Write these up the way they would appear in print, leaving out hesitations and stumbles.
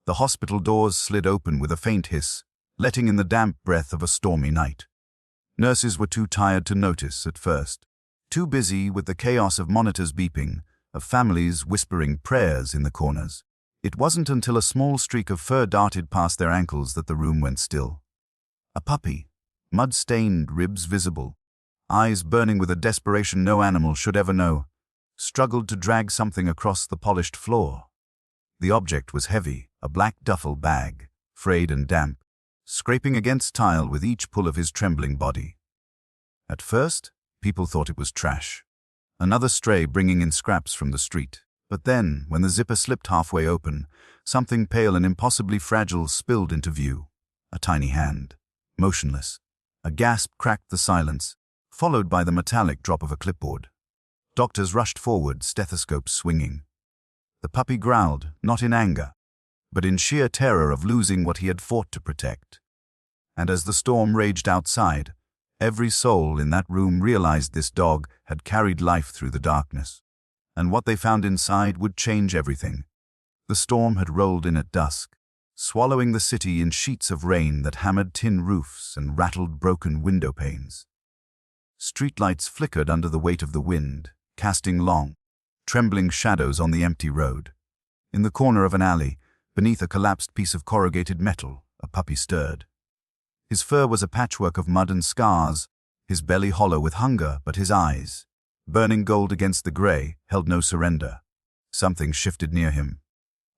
The hospital doors slid open with a faint hiss, letting in the damp breath of a stormy night. Nurses were too tired to notice at first, too busy with the chaos of monitors beeping, of families whispering prayers in the corners. It wasn't until a small streak of fur darted past their ankles that the room went still. A puppy, mud-stained, ribs visible, eyes burning with a desperation no animal should ever know, struggled to drag something across the polished floor. The object was heavy, a black duffel bag, frayed and damp, scraping against tile with each pull of his trembling body. At first, people thought it was trash, another stray bringing in scraps from the street. But then, when the zipper slipped halfway open, something pale and impossibly fragile spilled into view. A tiny hand, motionless. A gasp cracked the silence, followed by the metallic drop of a clipboard. Doctors rushed forward, stethoscopes swinging. The puppy growled, not in anger, but in sheer terror of losing what he had fought to protect. And as the storm raged outside, every soul in that room realized this dog had carried life through the darkness. And what they found inside would change everything. The storm had rolled in at dusk, swallowing the city in sheets of rain that hammered tin roofs and rattled broken window panes. Streetlights flickered under the weight of the wind, casting long, trembling shadows on the empty road. In the corner of an alley, beneath a collapsed piece of corrugated metal, a puppy stirred. His fur was a patchwork of mud and scars, his belly hollow with hunger, but his eyes, burning gold against the grey, held no surrender. Something shifted near him.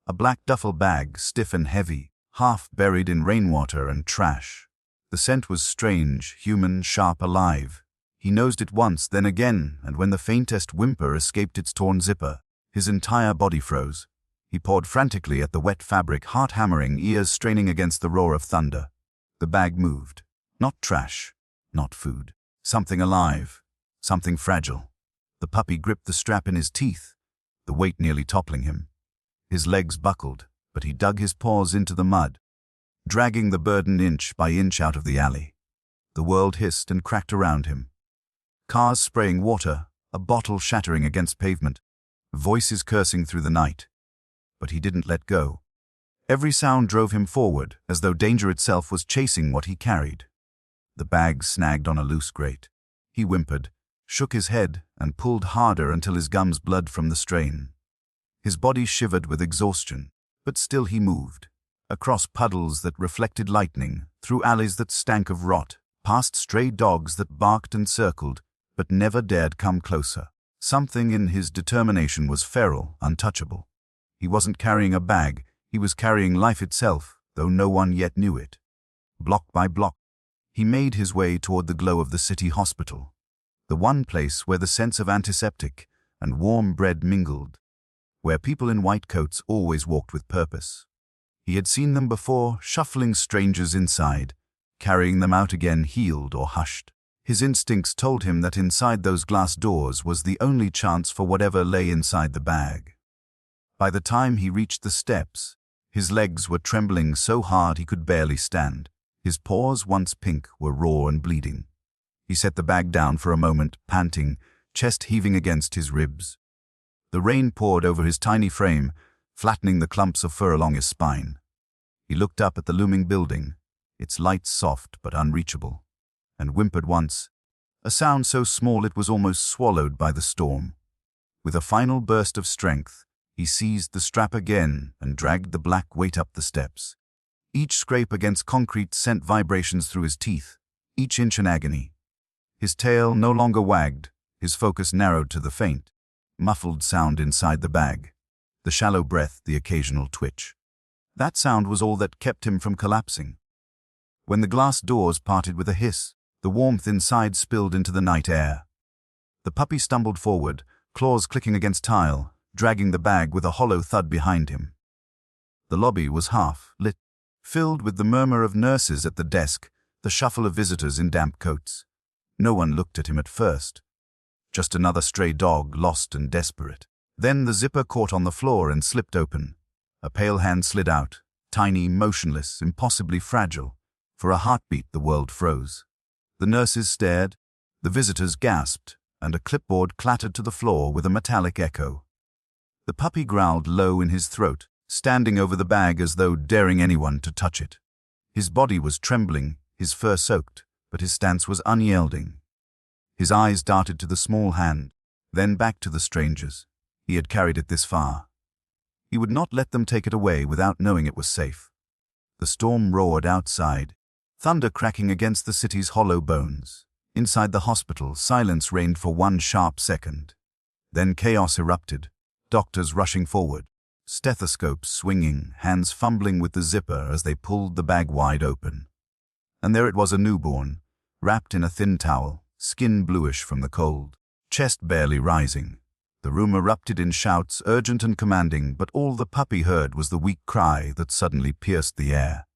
A black duffel bag, stiff and heavy, half buried in rainwater and trash. The scent was strange, human, sharp, alive. He nosed it once, then again, and when the faintest whimper escaped its torn zipper, his entire body froze. He pawed frantically at the wet fabric, heart hammering, ears straining against the roar of thunder. The bag moved. Not trash, not food. Something alive, something fragile. The puppy gripped the strap in his teeth, the weight nearly toppling him. His legs buckled, but he dug his paws into the mud, dragging the burden inch by inch out of the alley. The world hissed and cracked around him. Cars spraying water, a bottle shattering against pavement, voices cursing through the night. But he didn't let go. Every sound drove him forward, as though danger itself was chasing what he carried. The bag snagged on a loose grate. He whimpered, shook his head, and pulled harder until his gums bled from the strain. His body shivered with exhaustion, but still he moved. Across puddles that reflected lightning, through alleys that stank of rot, past stray dogs that barked and circled, but never dared come closer. Something in his determination was feral, untouchable. He wasn't carrying a bag, he was carrying life itself, though no one yet knew it. Block by block, he made his way toward the glow of the city hospital, the one place where the scents of antiseptic and warm bread mingled, where people in white coats always walked with purpose. He had seen them before, shuffling strangers inside, carrying them out again healed or hushed. His instincts told him that inside those glass doors was the only chance for whatever lay inside the bag. By the time he reached the steps, his legs were trembling so hard he could barely stand. His paws, once pink, were raw and bleeding. He set the bag down for a moment, panting, chest heaving against his ribs. The rain poured over his tiny frame, flattening the clumps of fur along his spine. He looked up at the looming building, its lights soft but unreachable, and whimpered once, a sound so small it was almost swallowed by the storm. With a final burst of strength, he seized the strap again and dragged the black weight up the steps. Each scrape against concrete sent vibrations through his teeth, each inch an agony. His tail no longer wagged, his focus narrowed to the faint, muffled sound inside the bag, the shallow breath, the occasional twitch. That sound was all that kept him from collapsing. When the glass doors parted with a hiss, the warmth inside spilled into the night air. The puppy stumbled forward, claws clicking against tile, dragging the bag with a hollow thud behind him. The lobby was half lit, filled with the murmur of nurses at the desk, the shuffle of visitors in damp coats. No one looked at him at first. Just another stray dog, lost and desperate. Then the zipper caught on the floor and slipped open. A pale hand slid out, tiny, motionless, impossibly fragile. For a heartbeat the world froze. The nurses stared, the visitors gasped, and a clipboard clattered to the floor with a metallic echo. The puppy growled low in his throat, standing over the bag as though daring anyone to touch it. His body was trembling, his fur soaked, but his stance was unyielding. His eyes darted to the small hand, then back to the strangers. He had carried it this far. He would not let them take it away without knowing it was safe. The storm roared outside, thunder cracking against the city's hollow bones. Inside the hospital, silence reigned for one sharp second. Then chaos erupted, doctors rushing forward, stethoscopes swinging, hands fumbling with the zipper as they pulled the bag wide open. And there it was, a newborn, wrapped in a thin towel, skin bluish from the cold, chest barely rising. The room erupted in shouts, urgent and commanding, but all the puppy heard was the weak cry that suddenly pierced the air.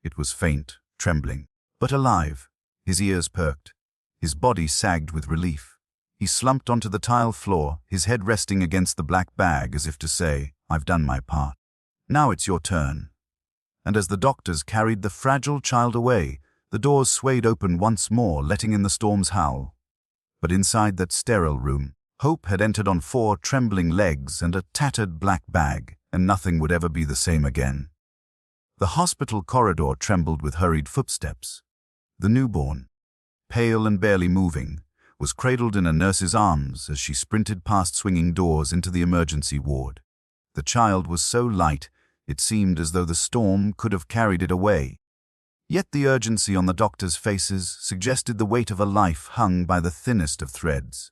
It was faint, trembling, but alive. His ears perked. His body sagged with relief. He slumped onto the tile floor, his head resting against the black bag as if to say, "I've done my part. Now it's your turn." And as the doctors carried the fragile child away, the doors swayed open once more, letting in the storm's howl. But inside that sterile room, Hope had entered on 4 trembling legs and a tattered black bag, and nothing would ever be the same again. The hospital corridor trembled with hurried footsteps. The newborn, pale and barely moving, was cradled in a nurse's arms as she sprinted past swinging doors into the emergency ward. The child was so light, it seemed as though the storm could have carried it away. Yet the urgency on the doctors' faces suggested the weight of a life hung by the thinnest of threads.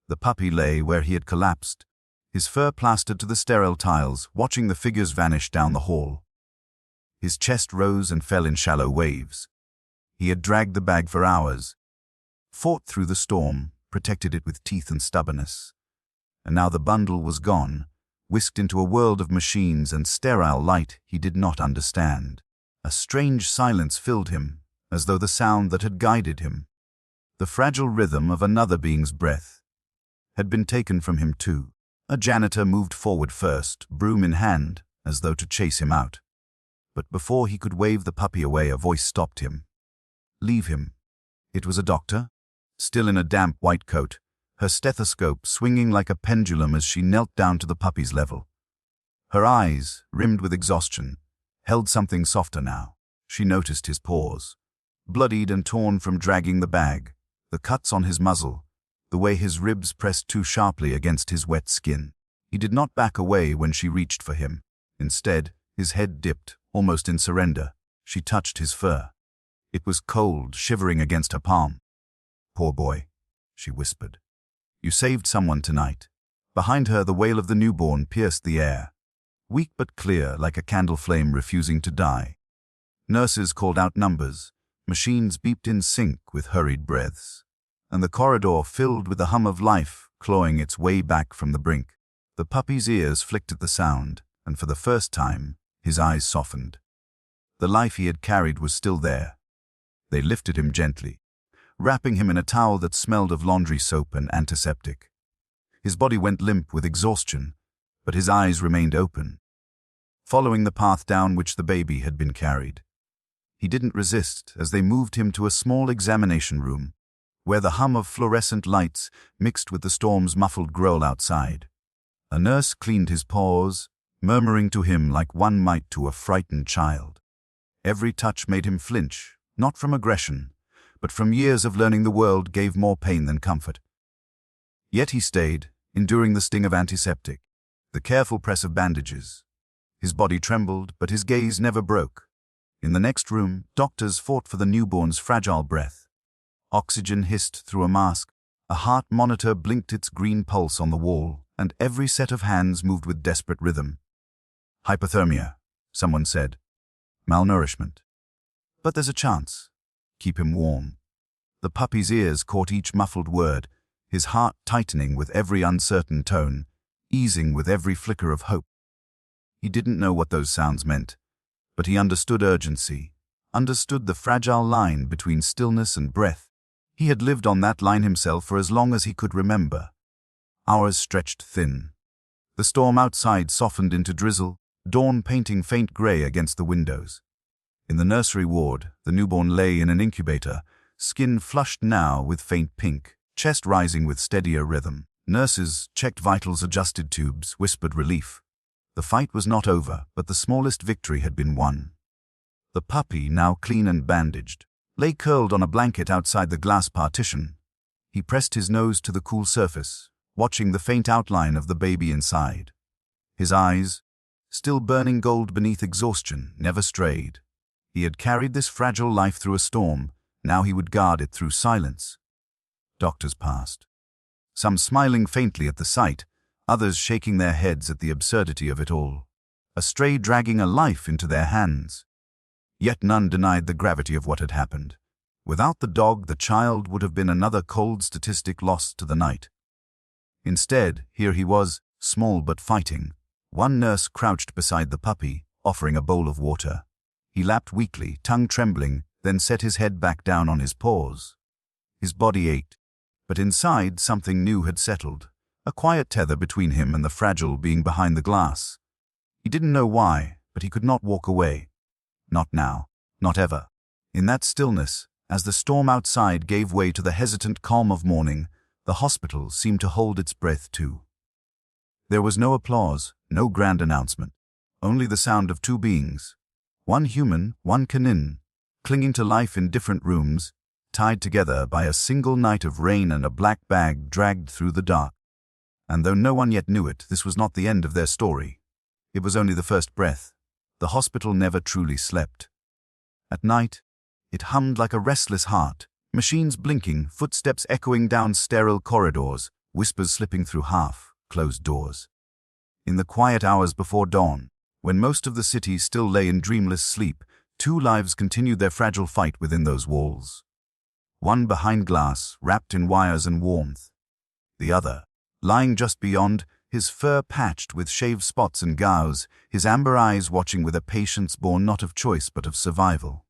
The puppy lay where he had collapsed, his fur plastered to the sterile tiles, watching the figures vanish down the hall. His chest rose and fell in shallow waves. He had dragged the bag for hours, fought through the storm, protected it with teeth and stubbornness. And now the bundle was gone, whisked into a world of machines and sterile light he did not understand. A strange silence filled him, as though the sound that had guided him, the fragile rhythm of another being's breath, had been taken from him too. A janitor moved forward first, broom in hand, as though to chase him out. But before he could wave the puppy away, a voice stopped him. "Leave him." It was a doctor, still in a damp white coat, her stethoscope swinging like a pendulum as she knelt down to the puppy's level. Her eyes, rimmed with exhaustion, held something softer now. She noticed his paws, bloodied and torn from dragging the bag, the cuts on his muzzle, the way his ribs pressed too sharply against his wet skin. He did not back away when she reached for him. Instead, his head dipped, almost in surrender. She touched his fur. It was cold, shivering against her palm. "Poor boy," she whispered. "You saved someone tonight." Behind her, the wail of the newborn pierced the air, weak but clear, like a candle flame refusing to die. Nurses called out numbers, machines beeped in sync with hurried breaths, and the corridor filled with the hum of life clawing its way back from the brink. The puppy's ears flicked at the sound, and for the first time, his eyes softened. The life he had carried was still there. They lifted him gently, wrapping him in a towel that smelled of laundry soap and antiseptic. His body went limp with exhaustion, but his eyes remained open, following the path down which the baby had been carried. He didn't resist as they moved him to a small examination room, where the hum of fluorescent lights mixed with the storm's muffled growl outside. A nurse cleaned his paws, murmuring to him like one might to a frightened child. Every touch made him flinch, not from aggression, but from years of learning the world gave more pain than comfort. Yet he stayed, enduring the sting of antiseptic, the careful press of bandages. His body trembled, but his gaze never broke. In the next room, doctors fought for the newborn's fragile breath. Oxygen hissed through a mask, a heart monitor blinked its green pulse on the wall, and every set of hands moved with desperate rhythm. "Hypothermia," someone said. "Malnourishment. But there's a chance. Keep him warm." The puppy's ears caught each muffled word, his heart tightening with every uncertain tone, easing with every flicker of hope. He didn't know what those sounds meant, but he understood urgency, understood the fragile line between stillness and breath. He had lived on that line himself for as long as he could remember. Hours stretched thin. The storm outside softened into drizzle, dawn painting faint gray against the windows. In the nursery ward, the newborn lay in an incubator, skin flushed now with faint pink, chest rising with steadier rhythm. Nurses checked vitals, adjusted tubes, whispered relief. The fight was not over, but the smallest victory had been won. The puppy, now clean and bandaged, lay curled on a blanket outside the glass partition. He pressed his nose to the cool surface, watching the faint outline of the baby inside. His eyes, still burning gold beneath exhaustion, never strayed. He had carried this fragile life through a storm. Now he would guard it through silence. Doctors passed, some smiling faintly at the sight, others shaking their heads at the absurdity of it all. A stray dragging a life into their hands. Yet none denied the gravity of what had happened. Without the dog, the child would have been another cold statistic lost to the night. Instead, here he was, small but fighting. One nurse crouched beside the puppy, offering a bowl of water. He lapped weakly, tongue trembling, then set his head back down on his paws. His body ached, but inside something new had settled, a quiet tether between him and the fragile being behind the glass. He didn't know why, but he could not walk away. Not now, not ever. In that stillness, as the storm outside gave way to the hesitant calm of morning, the hospital seemed to hold its breath too. There was no applause, no grand announcement, only the sound of two beings, one human, one canine, clinging to life in different rooms, tied together by a single night of rain and a black bag dragged through the dark. And though no one yet knew it, this was not the end of their story. It was only the first breath. The hospital never truly slept. At night, it hummed like a restless heart, machines blinking, footsteps echoing down sterile corridors, whispers slipping through half-closed doors. In the quiet hours before dawn, when most of the city still lay in dreamless sleep, two lives continued their fragile fight within those walls. One behind glass, wrapped in wires and warmth. The other, lying just beyond, his fur patched with shaved spots and gouges, his amber eyes watching with a patience born not of choice but of survival.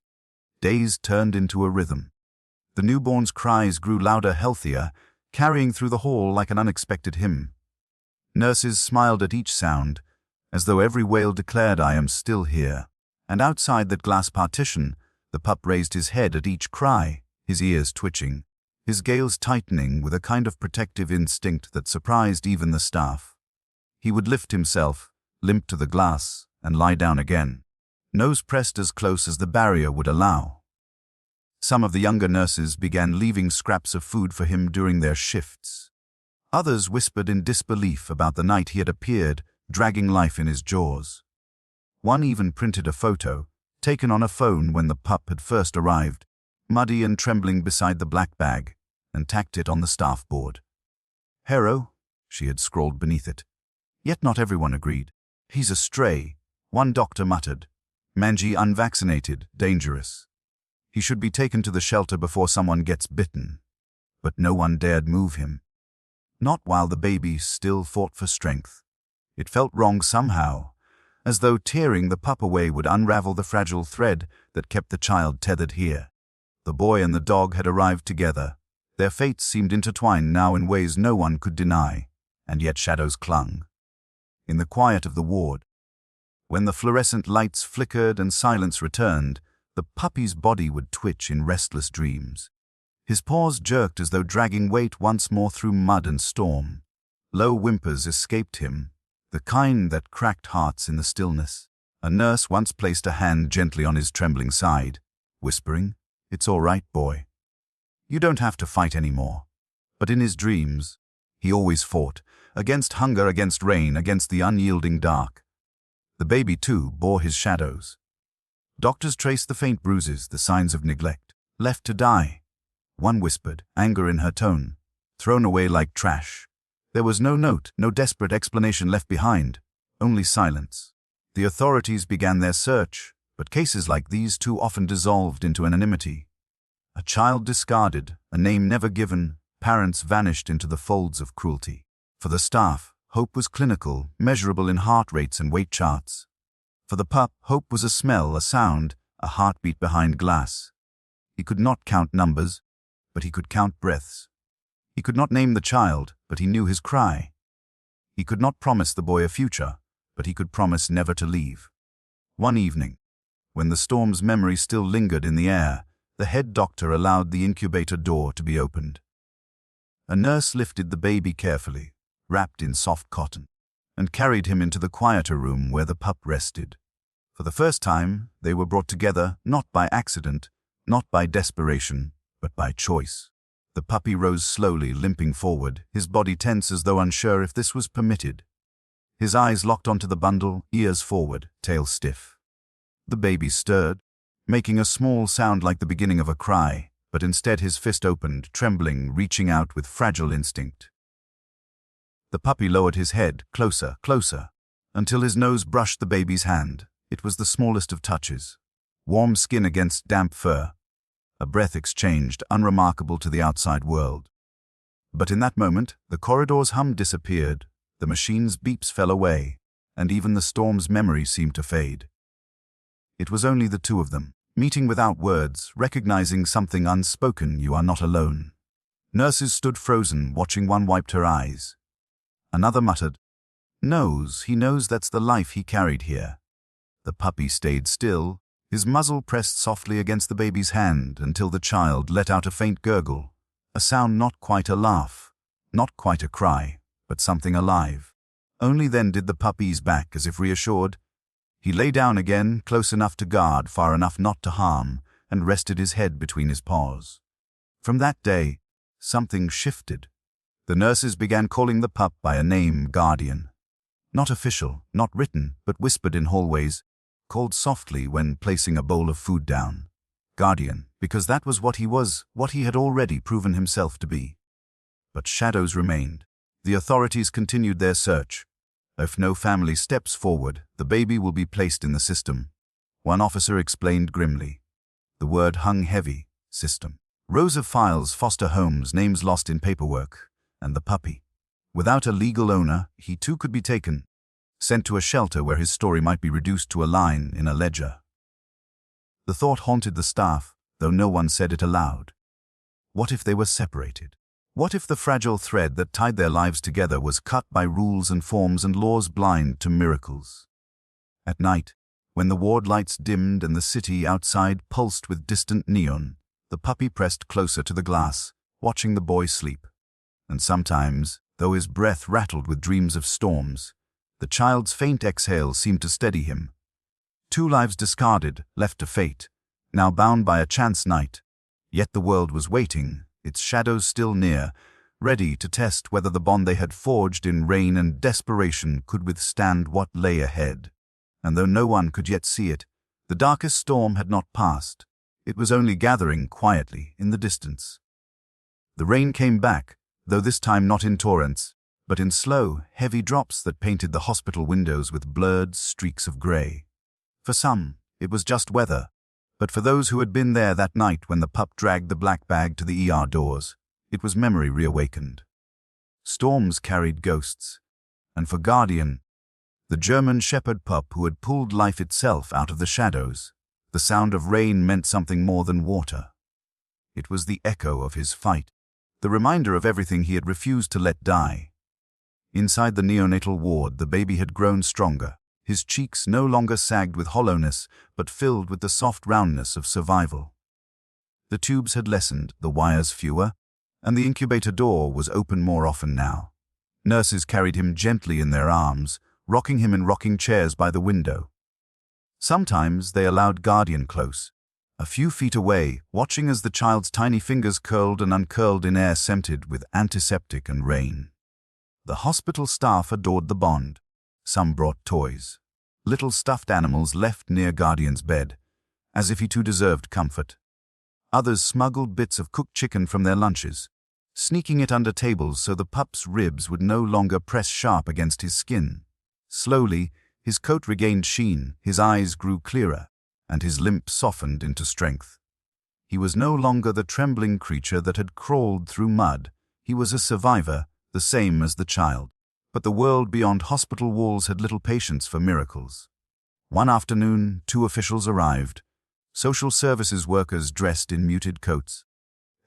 Days turned into a rhythm. The newborn's cries grew louder, healthier, carrying through the hall like an unexpected hymn. Nurses smiled at each sound, as though every wail declared, "I am still here." And outside that glass partition, the pup raised his head at each cry, his ears twitching, his gales tightening with a kind of protective instinct that surprised even the staff. He would lift himself, limp to the glass, and lie down again, nose pressed as close as the barrier would allow. Some of the younger nurses began leaving scraps of food for him during their shifts. Others whispered in disbelief about the night he had appeared, dragging life in his jaws. One even printed a photo, taken on a phone when the pup had first arrived, muddy and trembling beside the black bag, and tacked it on the staff board. "Hero," she had scrawled beneath it. Yet not everyone agreed. "He's a stray," one doctor muttered. "Manji unvaccinated, dangerous. He should be taken to the shelter before someone gets bitten." But no one dared move him. Not while the baby still fought for strength. It felt wrong somehow, as though tearing the pup away would unravel the fragile thread that kept the child tethered here. The boy and the dog had arrived together. Their fates seemed intertwined now in ways no one could deny, and yet shadows clung. In the quiet of the ward, when the fluorescent lights flickered and silence returned, the puppy's body would twitch in restless dreams. His paws jerked as though dragging weight once more through mud and storm. Low whimpers escaped him, the kind that cracked hearts in the stillness. A nurse once placed a hand gently on his trembling side, whispering, "It's all right, boy. You don't have to fight anymore." But in his dreams, he always fought, against hunger, against rain, against the unyielding dark. The baby, too, bore his shadows. Doctors traced the faint bruises, the signs of neglect. "Left to die," one whispered, anger in her tone. "Thrown away like trash." There was no note, no desperate explanation left behind, only silence. The authorities began their search, but cases like these too often dissolved into anonymity. A child discarded, a name never given, parents vanished into the folds of cruelty. For the staff, hope was clinical, measurable in heart rates and weight charts. For the pup, hope was a smell, a sound, a heartbeat behind glass. He could not count numbers, but he could count breaths. He could not name the child, but he knew his cry. He could not promise the boy a future, but he could promise never to leave. One evening, when the storm's memory still lingered in the air, the head doctor allowed the incubator door to be opened. A nurse lifted the baby carefully, wrapped in soft cotton. and carried him into the quieter room where the pup rested. For the first time, they were brought together not by accident, not by desperation, but by choice. The puppy rose slowly, limping forward, his body tense as though unsure if this was permitted. His eyes locked onto the bundle, ears forward, tail stiff. The baby stirred, making a small sound like the beginning of a cry, but instead his fist opened, trembling, reaching out with fragile instinct. The puppy lowered his head, closer, closer, until his nose brushed the baby's hand. It was the smallest of touches. Warm skin against damp fur. A breath exchanged, unremarkable to the outside world. But in that moment, the corridor's hum disappeared, the machine's beeps fell away, and even the storm's memory seemed to fade. It was only the two of them, meeting without words, recognizing something unspoken. You are not alone. Nurses stood frozen, watching. One wiped her eyes. Another muttered, he knows that's the life he carried here. The puppy stayed still, his muzzle pressed softly against the baby's hand until the child let out a faint gurgle, a sound not quite a laugh, not quite a cry, but something alive. Only then did the pup ease back as if reassured. He lay down again, close enough to guard, far enough not to harm, and rested his head between his paws. From that day, something shifted. The nurses began calling the pup by a name, Guardian. Not official, not written, but whispered in hallways, called softly when placing a bowl of food down. Guardian, because that was what he was, what he had already proven himself to be. But shadows remained. The authorities continued their search. If no family steps forward, the baby will be placed in the system. One officer explained grimly. The word hung heavy, system. Rows of files, foster homes, names lost in paperwork, and the puppy. Without a legal owner, he too could be taken, sent to a shelter where his story might be reduced to a line in a ledger. The thought haunted the staff, though no one said it aloud. What if they were separated? What if the fragile thread that tied their lives together was cut by rules and forms and laws blind to miracles? At night, when the ward lights dimmed and the city outside pulsed with distant neon, the puppy pressed closer to the glass, watching the boy sleep. And sometimes, though his breath rattled with dreams of storms, the child's faint exhale seemed to steady him. 2 lives discarded, left to fate, now bound by a chance night. Yet the world was waiting, its shadows still near, ready to test whether the bond they had forged in rain and desperation could withstand what lay ahead. And though no one could yet see it, the darkest storm had not passed. It was only gathering quietly in the distance. The rain came back, though this time not in torrents, but in slow, heavy drops that painted the hospital windows with blurred streaks of grey. For some, it was just weather, but for those who had been there that night when the pup dragged the black bag to the ER doors, it was memory reawakened. Storms carried ghosts, and for Guardian, the German shepherd pup who had pulled life itself out of the shadows, the sound of rain meant something more than water. It was the echo of his fight, the reminder of everything he had refused to let die. Inside the neonatal ward, the baby had grown stronger. His cheeks no longer sagged with hollowness, but filled with the soft roundness of survival. The tubes had lessened, the wires fewer, and the incubator door was open more often now. Nurses carried him gently in their arms, rocking him in rocking chairs by the window. Sometimes they allowed Guardian close, a few feet away, watching as the child's tiny fingers curled and uncurled in air scented with antiseptic and rain. The hospital staff adored the bond. Some brought toys, little stuffed animals left near Guardian's bed, as if he too deserved comfort. Others smuggled bits of cooked chicken from their lunches, sneaking it under tables so the pup's ribs would no longer press sharp against his skin. Slowly, his coat regained sheen, his eyes grew clearer, and his limp softened into strength. He was no longer the trembling creature that had crawled through mud. He was a survivor, the same as the child. But the world beyond hospital walls had little patience for miracles. One afternoon, 2 officials arrived, social services workers dressed in muted coats,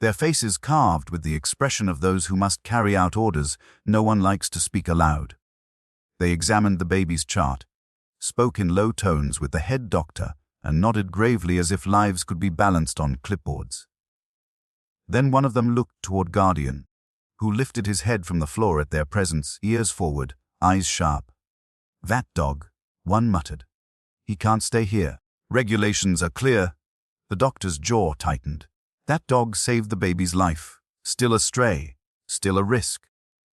their faces carved with the expression of those who must carry out orders no one likes to speak aloud. They examined the baby's chart, spoke in low tones with the head doctor, and nodded gravely as if lives could be balanced on clipboards. Then one of them looked toward Guardian, who lifted his head from the floor at their presence, ears forward, eyes sharp. "That dog," one muttered. "He can't stay here. Regulations are clear." The doctor's jaw tightened. That dog saved the baby's life. Still a stray. Still a risk.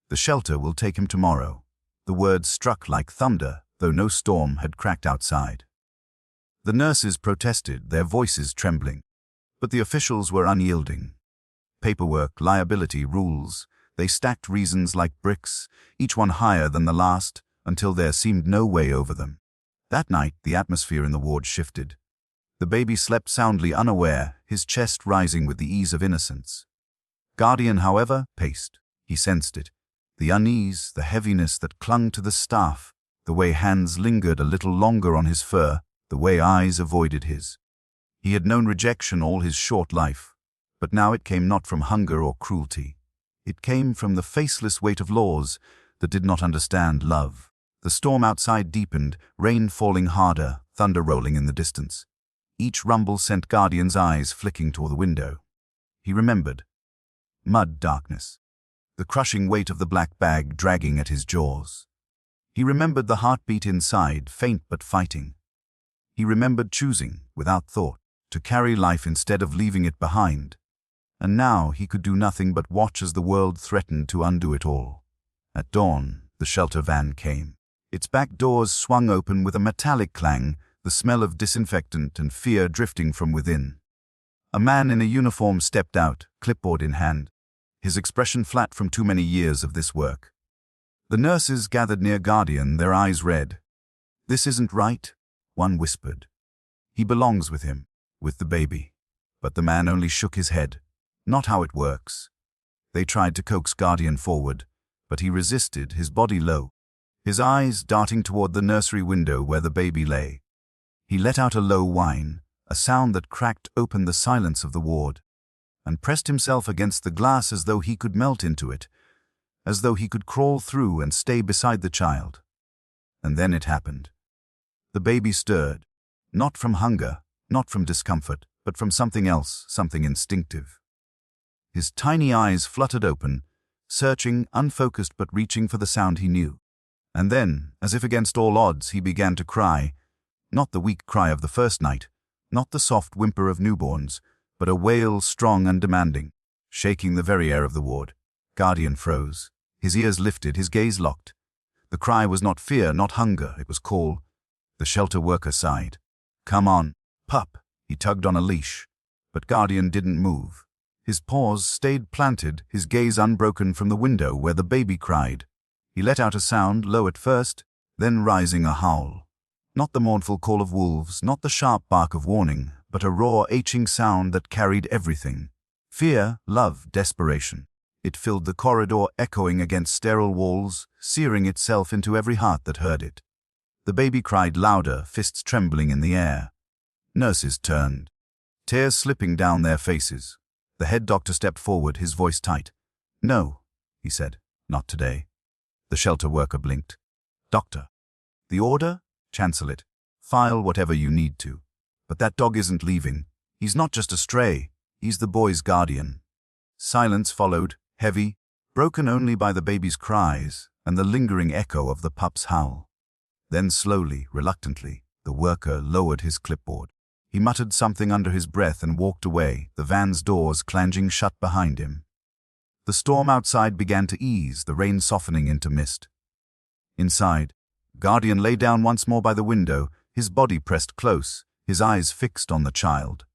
"The shelter will take him tomorrow." The words struck like thunder, though no storm had cracked outside. The nurses protested, their voices trembling. But the officials were unyielding. Paperwork, liability, rules. They stacked reasons like bricks, each one higher than the last, until there seemed no way over them. That night, the atmosphere in the ward shifted. The baby slept soundly, unaware, his chest rising with the ease of innocence. Guardian, however, paced. He sensed it. The unease, the heaviness that clung to the staff, the way hands lingered a little longer on his fur, the way eyes avoided his. He had known rejection all his short life, but now it came not from hunger or cruelty. It came from the faceless weight of laws that did not understand love. The storm outside deepened, rain falling harder, thunder rolling in the distance. Each rumble sent Guardian's eyes flicking toward the window. He remembered. Mud darkness. The crushing weight of the black bag dragging at his jaws. He remembered the heartbeat inside, faint but fighting. He remembered choosing, without thought, to carry life instead of leaving it behind. And now he could do nothing but watch as the world threatened to undo it all. At dawn, the shelter van came. Its back doors swung open with a metallic clang, the smell of disinfectant and fear drifting from within. A man in a uniform stepped out, clipboard in hand, his expression flat from too many years of this work. The nurses gathered near Guardian, their eyes red. "This isn't right," one whispered. "He belongs with him, with the baby." But the man only shook his head. "Not how it works." They tried to coax Guardian forward, but he resisted, his body low, his eyes darting toward the nursery window where the baby lay. He let out a low whine, a sound that cracked open the silence of the ward, and pressed himself against the glass as though he could melt into it, as though he could crawl through and stay beside the child. And then it happened. The baby stirred, not from hunger, not from discomfort, but from something else, something instinctive. His tiny eyes fluttered open, searching, unfocused but reaching for the sound he knew. And then, as if against all odds, he began to cry, not the weak cry of the first night, not the soft whimper of newborns, but a wail strong and demanding, shaking the very air of the ward. Guardian froze, his ears lifted, his gaze locked. The cry was not fear, not hunger, it was call. The shelter worker sighed. "Come on, pup." He tugged on a leash, but Guardian didn't move. His paws stayed planted, his gaze unbroken from the window where the baby cried. He let out a sound, low at first, then rising a howl. Not the mournful call of wolves, not the sharp bark of warning, but a raw, aching sound that carried everything. Fear, love, desperation. It filled the corridor, echoing against sterile walls, searing itself into every heart that heard it. The baby cried louder, fists trembling in the air. Nurses turned, tears slipping down their faces. The head doctor stepped forward, his voice tight. "No," he said, "not today." The shelter worker blinked. "Doctor." "The order? Cancel it. File whatever you need to. But that dog isn't leaving. He's not just a stray. He's the boy's guardian." Silence followed, heavy, broken only by the baby's cries and the lingering echo of the pup's howl. Then slowly, reluctantly, the worker lowered his clipboard. He muttered something under his breath and walked away, the van's doors clanging shut behind him. The storm outside began to ease, the rain softening into mist. Inside, Guardian lay down once more by the window, his body pressed close, his eyes fixed on the child.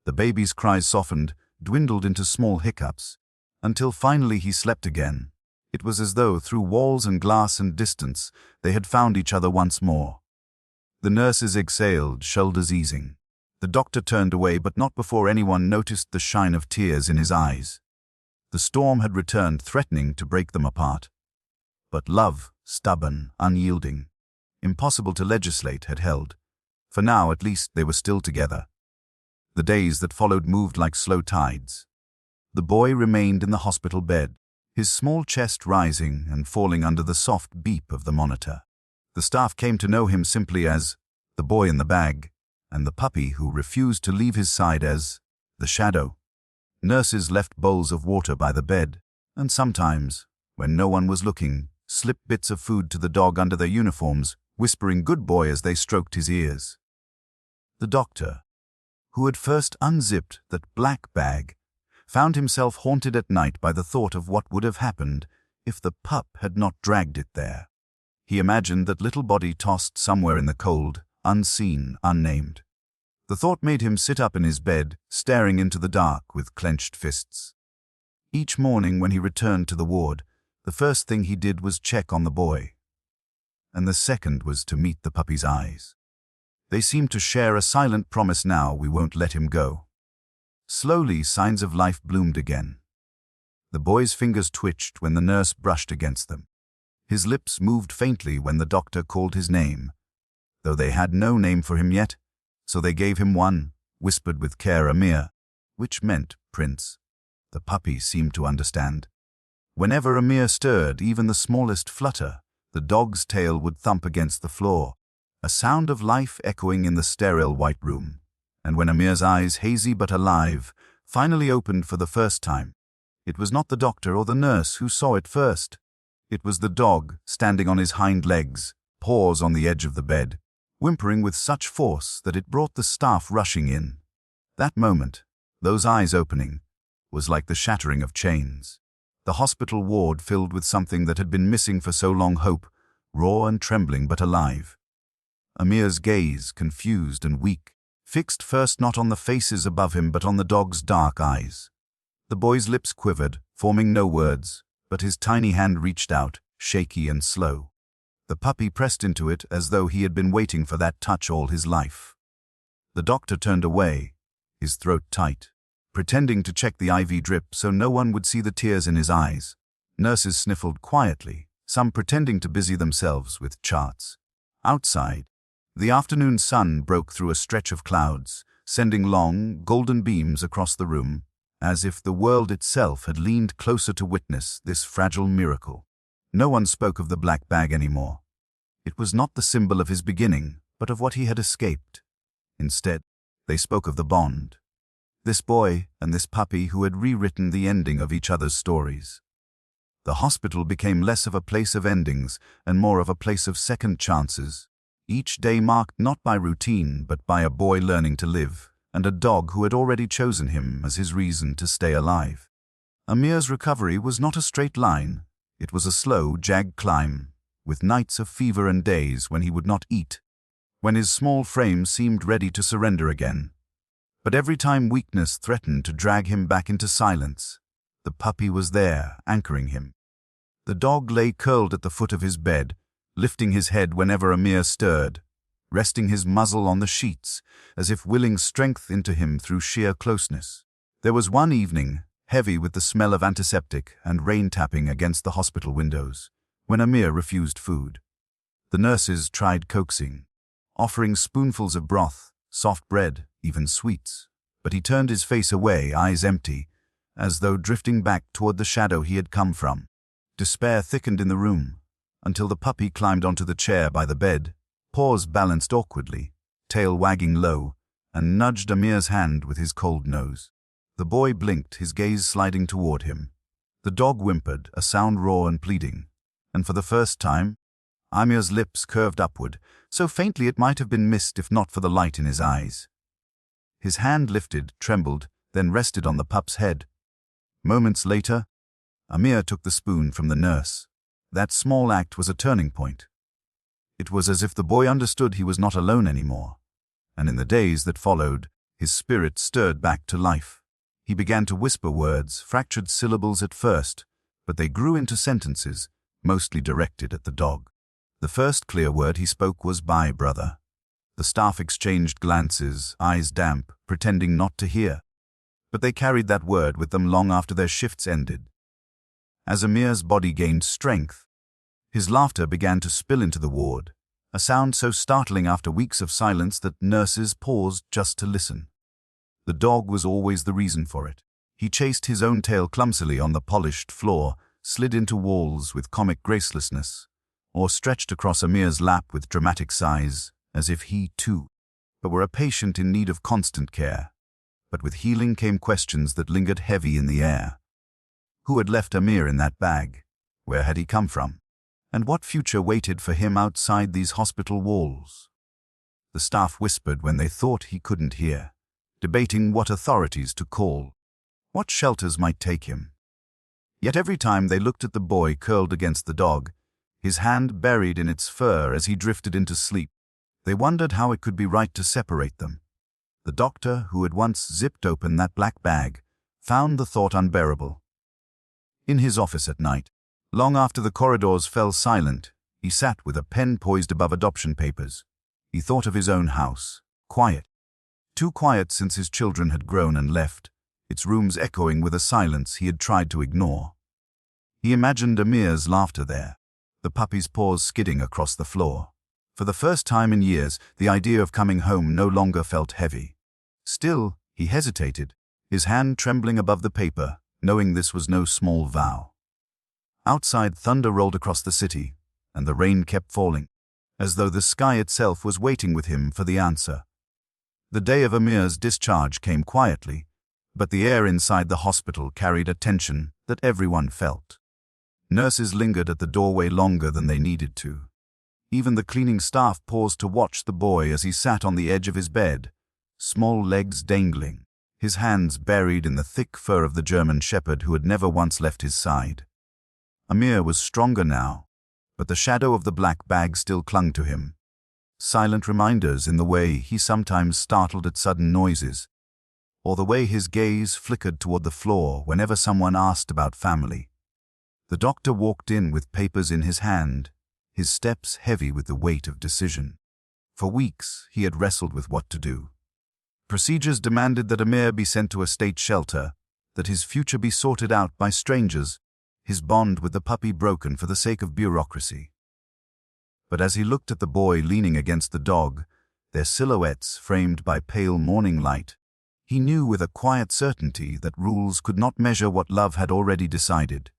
The baby's cries softened, dwindled into small hiccups, until finally he slept again. It was as though, through walls and glass and distance, they had found each other once more. The nurses exhaled, shoulders easing. The doctor turned away, but not before anyone noticed the shine of tears in his eyes. The storm had returned, threatening to break them apart. But love, stubborn, unyielding, impossible to legislate, had held. For now, at least, they were still together. The days that followed moved like slow tides. The boy remained in the hospital bed, his small chest rising and falling under the soft beep of the monitor. The staff came to know him simply as the boy in the bag, and the puppy who refused to leave his side as the shadow. Nurses left bowls of water by the bed, and sometimes, when no one was looking, slipped bits of food to the dog under their uniforms, whispering "good boy" as they stroked his ears. The doctor, who had first unzipped that black bag, found himself haunted at night by the thought of what would have happened if the pup had not dragged it there. He imagined that little body tossed somewhere in the cold, unseen, unnamed. The thought made him sit up in his bed, staring into the dark with clenched fists. Each morning when he returned to the ward, the first thing he did was check on the boy. And the second was to meet the puppy's eyes. They seemed to share a silent promise now: we won't let him go. Slowly, signs of life bloomed again. The boy's fingers twitched when the nurse brushed against them. His lips moved faintly when the doctor called his name, though they had no name for him yet, so they gave him one, whispered with care Amir, which meant Prince. The puppy seemed to understand. Whenever Amir stirred even the smallest flutter, the dog's tail would thump against the floor, a sound of life echoing in the sterile white room. And when Amir's eyes, hazy but alive, finally opened for the first time, it was not the doctor or the nurse who saw it first. It was the dog, standing on his hind legs, paws on the edge of the bed, whimpering with such force that it brought the staff rushing in. That moment, those eyes opening, was like the shattering of chains. The hospital ward filled with something that had been missing for so long: hope, raw and trembling but alive. Amir's gaze, confused and weak, fixed first not on the faces above him but on the dog's dark eyes. The boy's lips quivered, forming no words, but his tiny hand reached out, shaky and slow. The puppy pressed into it as though he had been waiting for that touch all his life. The doctor turned away, his throat tight, pretending to check the IV drip so no one would see the tears in his eyes. Nurses sniffled quietly, some pretending to busy themselves with charts. Outside, the afternoon sun broke through a stretch of clouds, sending long, golden beams across the room, as if the world itself had leaned closer to witness this fragile miracle. No one spoke of the black bag anymore. It was not the symbol of his beginning, but of what he had escaped. Instead, they spoke of the bond. This boy and this puppy who had rewritten the ending of each other's stories. The hospital became less of a place of endings and more of a place of second chances. Each day marked not by routine, but by a boy learning to live, and a dog who had already chosen him as his reason to stay alive. Amir's recovery was not a straight line. It was a slow, jagged climb, with nights of fever and days when he would not eat, when his small frame seemed ready to surrender again. But every time weakness threatened to drag him back into silence, the puppy was there, anchoring him. The dog lay curled at the foot of his bed, lifting his head whenever Amir stirred, resting his muzzle on the sheets, as if willing strength into him through sheer closeness. There was one evening, heavy with the smell of antiseptic and rain tapping against the hospital windows, when Amir refused food. The nurses tried coaxing, offering spoonfuls of broth, soft bread, even sweets, but he turned his face away, eyes empty, as though drifting back toward the shadow he had come from. Despair thickened in the room, until the puppy climbed onto the chair by the bed, paws balanced awkwardly, tail wagging low, and nudged Amir's hand with his cold nose. The boy blinked, his gaze sliding toward him. The dog whimpered, a sound raw and pleading, and for the first time, Amir's lips curved upward, so faintly it might have been missed if not for the light in his eyes. His hand lifted, trembled, then rested on the pup's head. Moments later, Amir took the spoon from the nurse. That small act was a turning point. It was as if the boy understood he was not alone anymore, and in the days that followed, his spirit stirred back to life. He began to whisper words, fractured syllables at first, but they grew into sentences, mostly directed at the dog. The first clear word he spoke was "Bye, brother." The staff exchanged glances, eyes damp, pretending not to hear. But they carried that word with them long after their shifts ended. As Amir's body gained strength, his laughter began to spill into the ward, a sound so startling after weeks of silence that nurses paused just to listen. The dog was always the reason for it. He chased his own tail clumsily on the polished floor, slid into walls with comic gracelessness, or stretched across Amir's lap with dramatic sighs, as if he, too, were a patient in need of constant care. But with healing came questions that lingered heavy in the air. Who had left Amir in that bag? Where had he come from? And what future waited for him outside these hospital walls? The staff whispered when they thought he couldn't hear, debating what authorities to call, what shelters might take him. Yet every time they looked at the boy curled against the dog, his hand buried in its fur as he drifted into sleep, they wondered how it could be right to separate them. The doctor, who had once zipped open that black bag, found the thought unbearable. In his office at night, long after the corridors fell silent, he sat with a pen poised above adoption papers. He thought of his own house, quiet. Too quiet since his children had grown and left, its rooms echoing with a silence he had tried to ignore. He imagined Amir's laughter there, the puppy's paws skidding across the floor. For the first time in years, the idea of coming home no longer felt heavy. Still, he hesitated, his hand trembling above the paper, knowing this was no small vow. Outside, thunder rolled across the city, and the rain kept falling, as though the sky itself was waiting with him for the answer. The day of Amir's discharge came quietly, but the air inside the hospital carried a tension that everyone felt. Nurses lingered at the doorway longer than they needed to. Even the cleaning staff paused to watch the boy as he sat on the edge of his bed, small legs dangling, his hands buried in the thick fur of the German shepherd who had never once left his side. Amir was stronger now, but the shadow of the black bag still clung to him. Silent reminders in the way he sometimes startled at sudden noises, or the way his gaze flickered toward the floor whenever someone asked about family. The doctor walked in with papers in his hand, his steps heavy with the weight of decision. For weeks, he had wrestled with what to do. Procedures demanded that Amir be sent to a state shelter, that his future be sorted out by strangers, his bond with the puppy broken for the sake of bureaucracy. But as he looked at the boy leaning against the dog, their silhouettes framed by pale morning light, he knew with a quiet certainty that rules could not measure what love had already decided.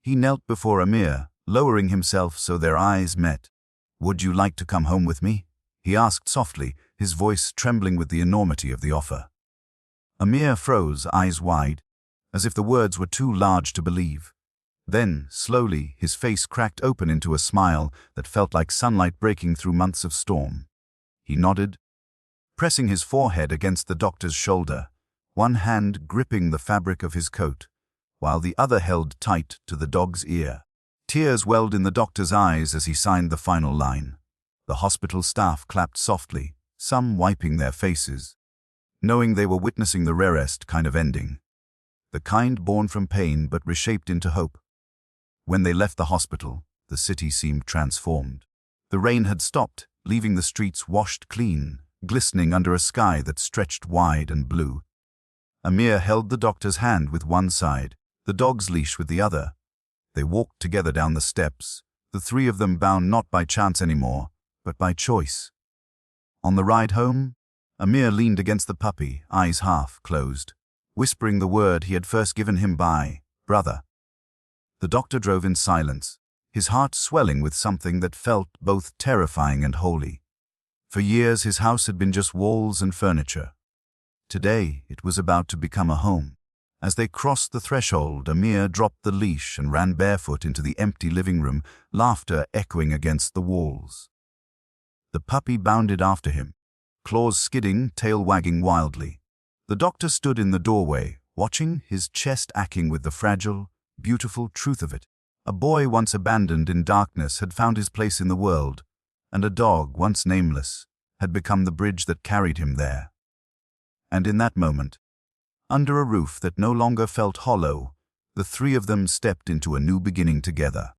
He knelt before Amir, lowering himself so their eyes met. "Would you like to come home with me?" he asked softly, his voice trembling with the enormity of the offer. Amir froze, eyes wide, as if the words were too large to believe. Then, slowly, his face cracked open into a smile that felt like sunlight breaking through months of storm. He nodded, pressing his forehead against the doctor's shoulder, one hand gripping the fabric of his coat, while the other held tight to the dog's ear. Tears welled in the doctor's eyes as he signed the final line. The hospital staff clapped softly, some wiping their faces, knowing they were witnessing the rarest kind of ending. The kind born from pain but reshaped into hope. When they left the hospital, the city seemed transformed. The rain had stopped, leaving the streets washed clean, glistening under a sky that stretched wide and blue. Amir held the doctor's hand with one side, the dog's leash with the other. They walked together down the steps, the three of them bound not by chance anymore, but by choice. On the ride home, Amir leaned against the puppy, eyes half closed, whispering the word he had first given him by brother. The doctor drove in silence, his heart swelling with something that felt both terrifying and holy. For years his house had been just walls and furniture. Today it was about to become a home. As they crossed the threshold, Amir dropped the leash and ran barefoot into the empty living room, laughter echoing against the walls. The puppy bounded after him, claws skidding, tail wagging wildly. The doctor stood in the doorway, watching, his chest aching with the fragile, beautiful truth of it. A boy once abandoned in darkness had found his place in the world, and a dog, once nameless, had become the bridge that carried him there. And in that moment, under a roof that no longer felt hollow, the three of them stepped into a new beginning together.